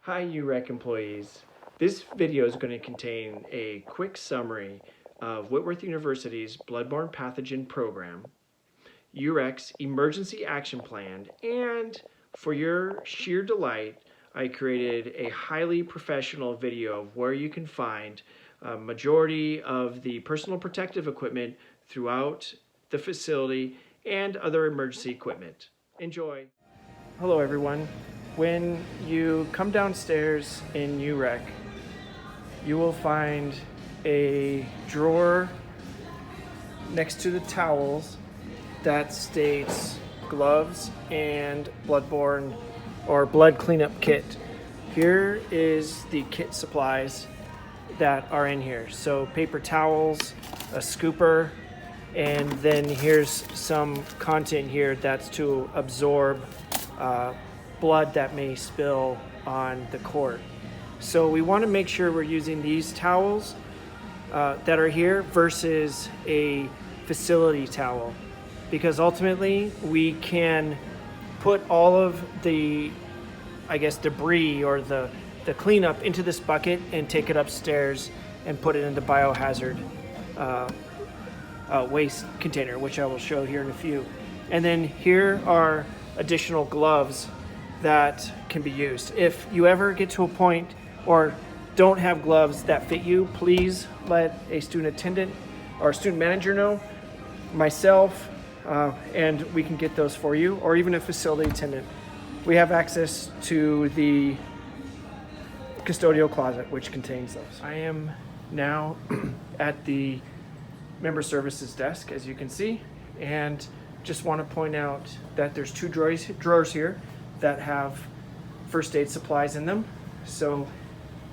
Hi UREC employees. This video is going to contain a quick summary of Whitworth University's Bloodborne Pathogen Program, UREC's Emergency Action Plan, and for your sheer delight, I created a highly professional video of where you can find a majority of the personal protective equipment throughout the facility and other emergency equipment. Enjoy. Hello everyone. When you come downstairs in UREC, you will find a drawer next to the towels that states gloves and bloodborne or blood cleanup kit. Here is the kit supplies that are in here. So paper towels, a scooper, and then here's some content here that's to absorb blood that may spill on the court. So we want to make sure we're using these towels that are here versus a facility towel, because ultimately we can put all of the, debris or the cleanup into this bucket and take it upstairs and put it in the biohazard waste container, which I will show here in a few. And then here are additional gloves that can be used. If you ever get to a point or don't have gloves that fit you, please let a student attendant or a student manager know, myself, and we can get those for you, or even a facility attendant. We have access to the custodial closet, which contains those. I am now at the member services desk, as you can see, and just want to point out that there's two drawers here that have first aid supplies in them. So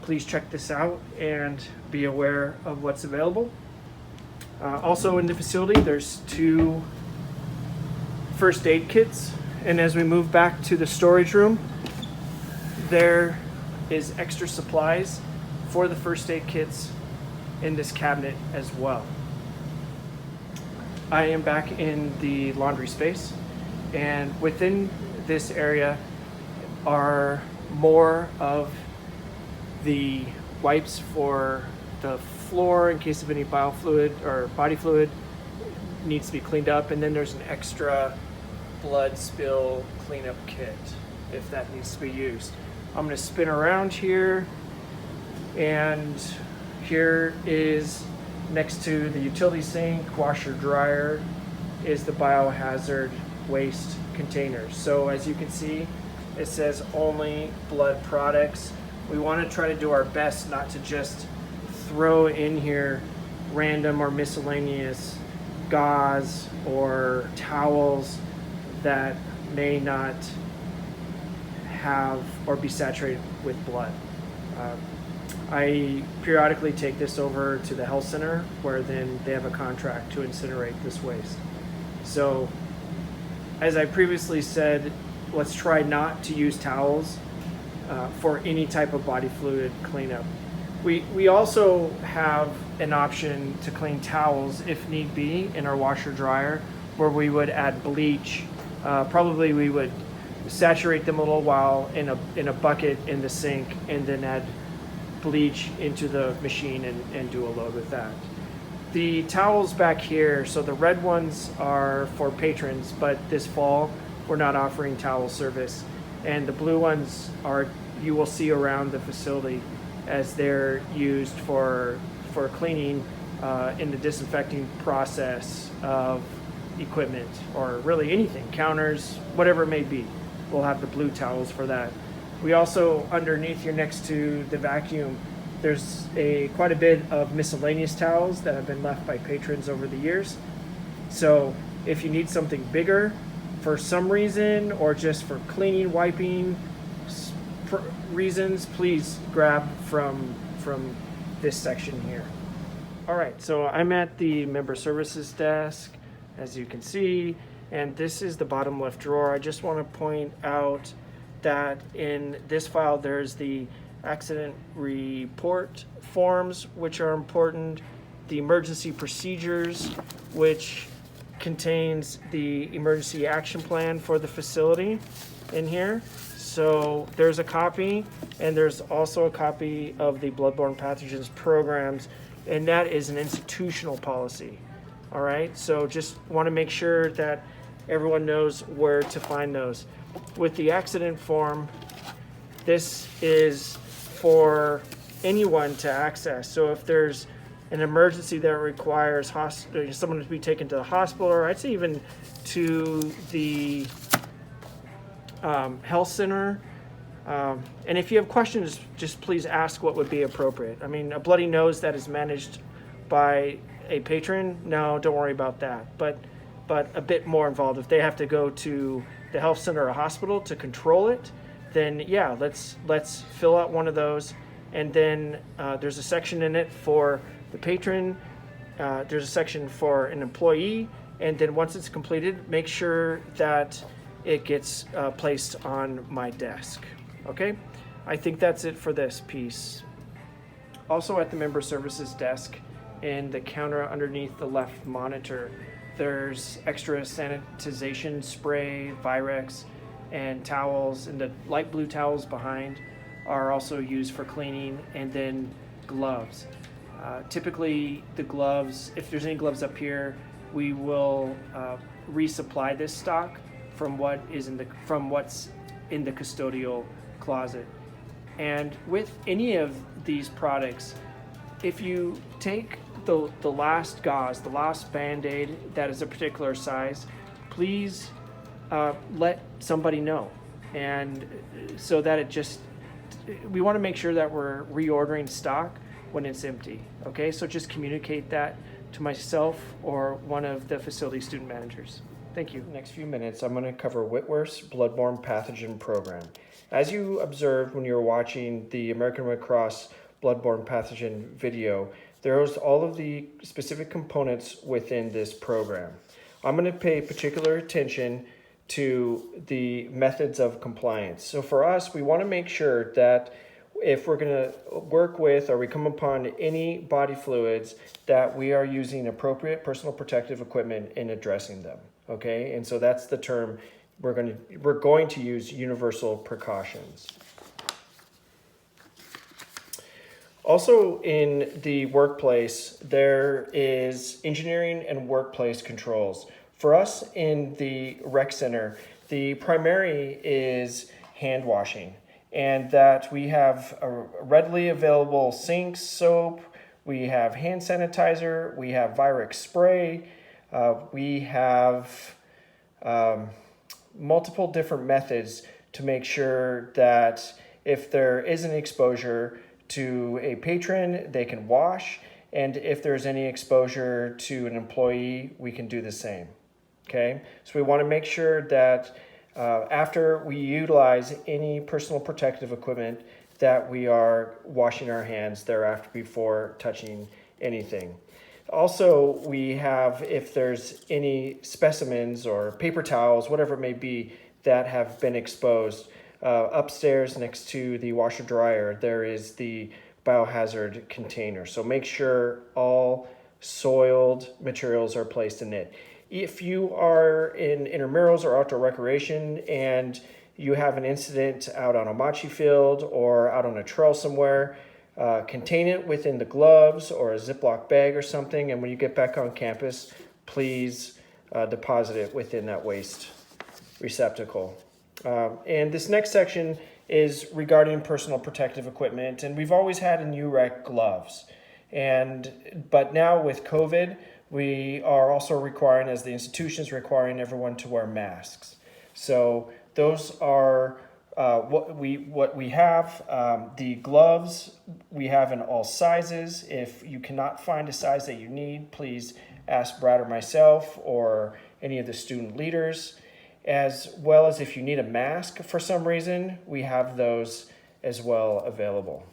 please check this out and be aware of what's available. Also in the facility, there's two first aid kits. And as we move back to the storage room, there is extra supplies for the first aid kits in this cabinet as well. I am back in the laundry space, and within this area are more of the wipes for the floor in case of any biofluid or body fluid needs to be cleaned up, and then there's an extra blood spill cleanup kit if that needs to be used. I'm going to spin around here, and here is next to the utility sink, washer, dryer, is the biohazard waste containers. So as you can see, it says only blood products. We want to try to do our best not to just throw in here random or miscellaneous gauze or towels that may not have or be saturated with blood. I periodically take this over to the health center, where then they have a contract to incinerate this waste. So as I previously said, let's try not to use towels for any type of body fluid cleanup. We also have an option to clean towels if need be in our washer dryer, where we would add bleach. Probably we would saturate them a little while in a bucket in the sink, and then add bleach into the machine and do a load with that. The towels back here, so the red ones are for patrons, but this fall we're not offering towel service, and the blue ones are, you will see around the facility as they're used for cleaning in the disinfecting process of equipment, or really anything, counters, whatever it may be. We'll have the blue towels for that. We also, underneath here next to the vacuum, there's quite a bit of miscellaneous towels that have been left by patrons over the years. So if you need something bigger for some reason, or just for cleaning, wiping reasons, please grab from this section here. All right, so I'm at the member services desk, as you can see, and this is the bottom left drawer. I just want to point out that in this file there's the accident report forms, which are important, the emergency procedures, which contains the emergency action plan for the facility in here. So there's a copy, and there's also a copy of the bloodborne pathogens programs, and that is an institutional policy. All right, so just want to make sure that everyone knows where to find those. With the accident form, this is for anyone to access. So if there's an emergency that requires someone to be taken to the hospital, or I'd say even to the health center. And if you have questions, just please ask what would be appropriate. I mean, a bloody nose that is managed by a patron, no, don't worry about that. But a bit more involved. If they have to go to the health center or hospital to control it, then yeah, let's fill out one of those. And then there's a section in it for the patron. There's a section for an employee. And then once it's completed, make sure that it gets placed on my desk. Okay, I think that's it for this piece. Also at the member services desk, in the counter underneath the left monitor, there's extra sanitization spray, Virex, and towels, and the light blue towels behind are also used for cleaning, and then gloves. Typically the gloves, if there's any gloves up here, we will resupply this stock from what's in the custodial closet. And with any of these products, if you take the last gauze, the last Band-Aid that is a particular size, please let somebody know. And so that we want to make sure that we're reordering stock when it's empty. Okay, so just communicate that to myself or one of the facility student managers. Thank you. Next few minutes, I'm going to cover Whitworth's bloodborne pathogen program. As you observed when you were watching the American Red Cross bloodborne pathogen video, there's all of the specific components within this program. I'm going to pay particular attention to the methods of compliance. So for us, we want to make sure that if we're going to work with or we come upon any body fluids, that we are using appropriate personal protective equipment in addressing them. Okay, and so that's the term we're going to use: universal precautions. Also in the workplace, there is engineering and workplace controls. For us in the rec center, the primary is hand washing, and that we have a readily available sinks, soap, we have hand sanitizer, we have Virex spray, we have multiple different methods to make sure that if there is an exposure to a patron, they can wash, and if there's any exposure to an employee, we can do the same. Okay, so we want to make sure that after we utilize any personal protective equipment, that we are washing our hands thereafter before touching anything. Also, we have, if there's any specimens or paper towels, whatever it may be, that have been exposed, upstairs next to the washer dryer, there is the biohazard container. So make sure all soiled materials are placed in it. If you are in intramurals or outdoor recreation and you have an incident out on a machi field or out on a trail somewhere, contain it within the gloves or a Ziploc bag or something, and when you get back on campus, please deposit it within that waste receptacle. And this next section is regarding personal protective equipment, and we've always had in UREC gloves, but now with COVID, we are also requiring, as the institution is requiring, everyone to wear masks. So those are what we have. The gloves we have in all sizes. If you cannot find a size that you need, please ask Brad or myself or any of the student leaders. As well as if you need a mask for some reason, we have those as well available.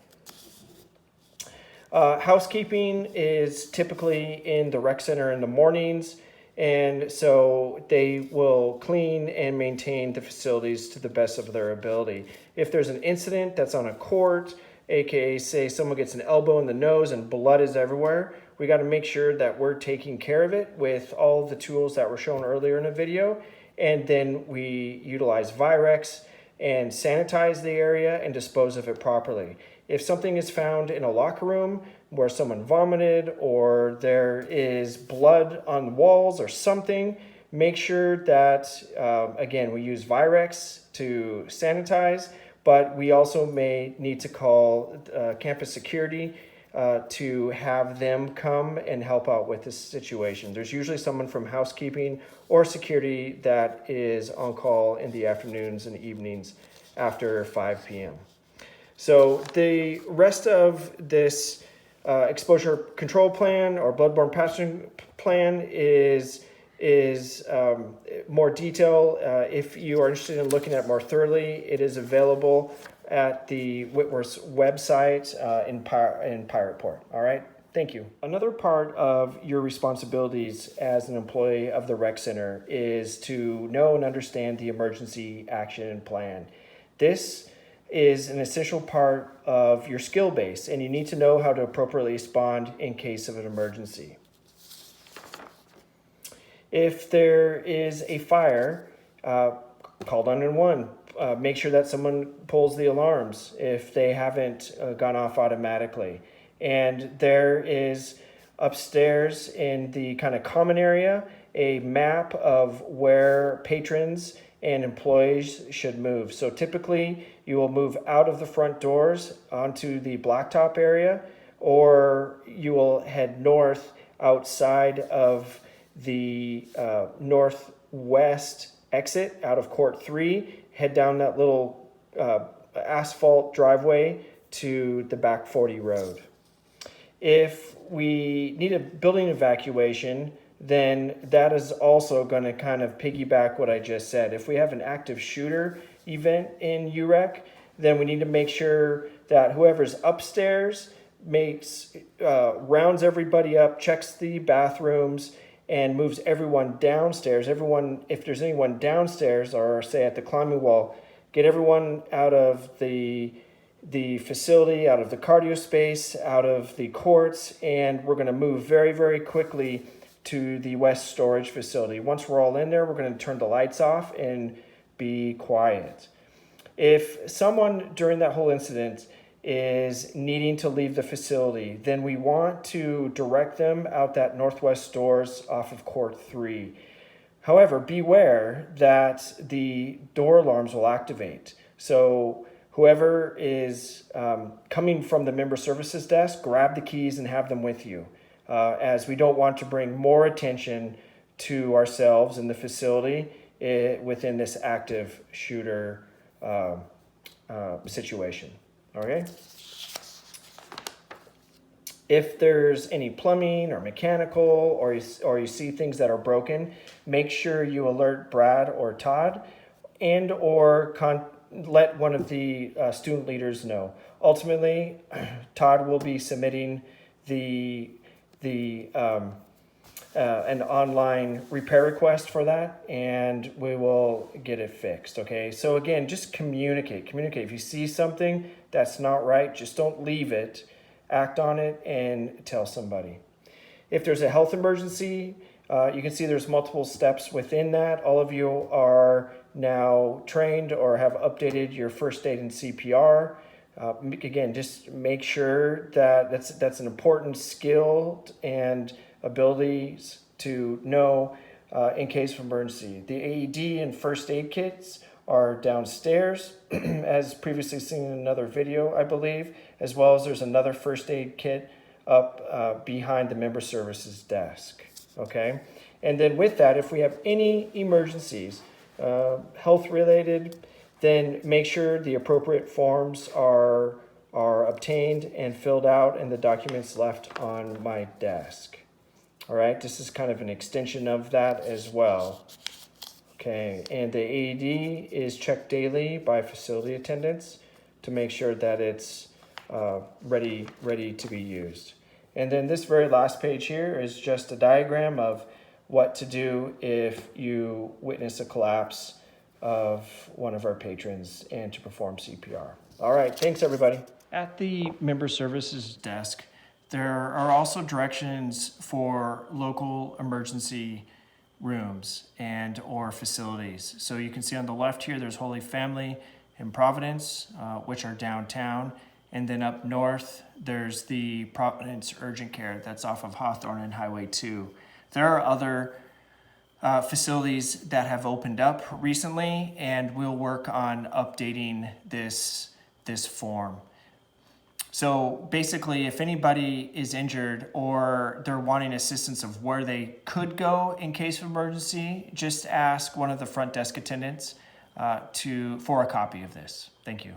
Housekeeping is typically in the rec center in the mornings, and so they will clean and maintain the facilities to the best of their ability. If there's an incident that's on a court, aka say someone gets an elbow in the nose and blood is everywhere, we got to make sure that we're taking care of it with all of the tools that were shown earlier in the video, and then we utilize Virex and sanitize the area and dispose of it properly. If something is found in a locker room where someone vomited or there is blood on the walls or something, make sure that, again, we use Virex to sanitize, but we also may need to call campus security to have them come and help out with this situation. There's usually someone from housekeeping or security that is on call in the afternoons and evenings after 5 p.m. So the rest of this exposure control plan or bloodborne pathogen plan is more detail. If you are interested in looking at more thoroughly, it is available at the Whitworth's website in Pirate Port. All right, thank you. Another part of your responsibilities as an employee of the rec center is to know and understand the emergency action plan. This is an essential part of your skill base, and you need to know how to appropriately respond in case of an emergency. If there is a fire, call 911. Make sure that someone pulls the alarms if they haven't gone off automatically. And there is upstairs in the kind of common area a map of where patrons and employees should move. So typically you will move out of the front doors onto the blacktop area, or you will head north outside of the northwest exit out of Court 3, head down that little asphalt driveway to the back 40 road. If we need a building evacuation, then that is also going to kind of piggyback what I just said. If we have an active shooter event in UREC, then we need to make sure that whoever's upstairs rounds everybody up, checks the bathrooms, and moves everyone downstairs. If there's anyone downstairs or say at the climbing wall, get everyone out of the facility, out of the cardio space, out of the courts, and we're going to move very, very quickly to the West Storage Facility. Once we're all in there, we're going to turn the lights off and be quiet. If someone during that whole incident is needing to leave the facility, then we want to direct them out that northwest doors off of Court 3. However, beware that the door alarms will activate. So whoever is coming from the member services desk, grab the keys and have them with you, as we don't want to bring more attention to ourselves in the facility within this active shooter situation. Okay. If there's any plumbing or mechanical or you see things that are broken, make sure you alert Brad or Todd and or let one of the student leaders know. Ultimately, Todd will be submitting an online repair request for that, and we will get it fixed. Okay, so again, just communicate. If you see something that's not right, just don't leave it. Act on it and tell somebody. If there's a health emergency, you can see there's multiple steps within that. All of you are now trained or have updated your first aid and CPR. Again, just make sure that that's an important skill and abilities to know in case of emergency. The AED and first aid kits are downstairs, as previously seen in another video, I believe, as well as there's another first aid kit up behind the member services desk. Okay, and then with that, if we have any emergencies, health related, then make sure the appropriate forms are obtained and filled out and the documents left on my desk. All right, this is kind of an extension of that as well. Okay, and the AED is checked daily by facility attendants to make sure that it's ready to be used. And then this very last page here is just a diagram of what to do if you witness a collapse of one of our patrons and to perform CPR. All right, thanks everybody. At the member services desk, there are also directions for local emergency rooms and or facilities. So you can see on the left here, there's Holy Family, in Providence, which are downtown. And then up north, there's the Providence Urgent Care that's off of Hawthorne and Highway 2. There are other facilities that have opened up recently, and we'll work on updating this form. So basically, if anybody is injured or they're wanting assistance of where they could go in case of emergency, just ask one of the front desk attendants for a copy of this. Thank you.